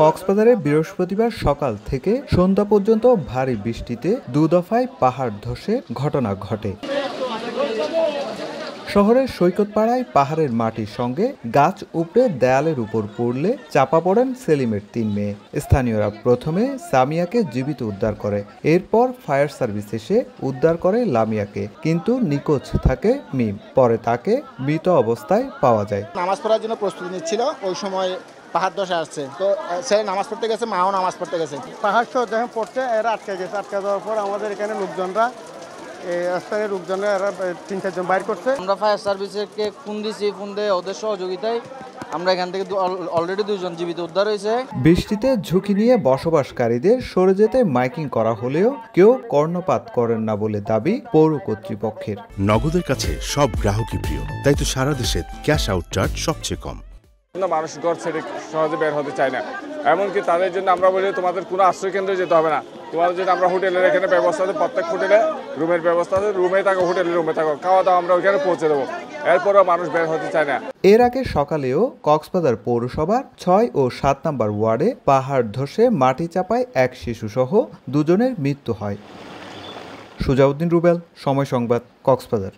কক্সবাজারে বৃহস্পতিবার সকাল থেকে সন্ধ্যা পর্যন্ত ভারী বৃষ্টিতে দুদফায় পাহাড় ধসের ঘটনা ঘটে। শহরের সৈকতপাড়ায় পাহাড়ের মাটির সঙ্গে গাছ উপড়ে দেয়ালের উপর পড়লে চাপা পড়েন সেলিমের ৩ মেয়ে। স্থানীয়রা প্রথমে সামিয়াকে জীবিত উদ্ধার করে, এরপর ফায়ার সার্ভিস এসে উদ্ধার করে লামিয়াকে, কিন্তু নিখোঁজ থাকে মিম। পরে তাকে মৃত অবস্থায় পাওয়া যায়। নামাজ পড়ার জন্য প্রস্তুতি নিচ্ছিল, ওই সময় পাহাড় ধসে আসছে, তো সে নামাজ পড়তে গেছে, মাও নামাজ পড়তে গেছে। পাহাড় যখন পড়তে এরা আটকে গেছে, আটকে যাওয়ার পর আমাদের এখানে লোকজনরা স্থানীয় লোকজনরা এরা ৩-৪ জন বাইর করছে। আমরা ফায়ার সার্ভিসকে ফোন দিয়েছি, ফোন দিয়ে ওদের সহযোগিতায় আমরা এখান থেকে অলরেডি 2 জন জীবিত উদ্ধার হয়েছে। বৃষ্টিতে ঝুঁকি নিয়ে বসবাসকারীদের সরে যেতে মাইকিং করা হলেও কেউ কর্ণপাত করেন না বলে দাবি পৌর কর্তৃপক্ষের। নগদের কাছে সব গ্রাহকই প্রিয়, তাই তো সারা দেশে ক্যাশ আউট চার্জ সবচেয়ে কম। মানুষ ঘর ছেড়ে সহজে বের হতে চায় না, এমনকি তাদের জন্য আমরা বলি তোমাদের কোনো আশ্রয় কেন্দ্রে যেতে হবে না, তোমাদের জন্য আমরা হোটেলের এখানে ব্যবস্থা আছে, প্রত্যেক হোটেলে রুমের ব্যবস্থা আছে, রুমে থাকো, হোটেলে রুমে থাকো, খাওয়া দাওয়া আমরা ওইখানে পৌঁছে দেবো। এরপরও মানুষ বের হতে চায় না। এর আগে সকালেও কক্সবাজার পৌরসভার ৬ ও ৭ নম্বর ওয়ার্ডে পাহাড় ধসে মাটি চাপায় এক শিশুসহ 2 জনের মৃত্যু হয়। সুজাউদ্দিন রুবেল, সময় সংবাদ, কক্সবাজার।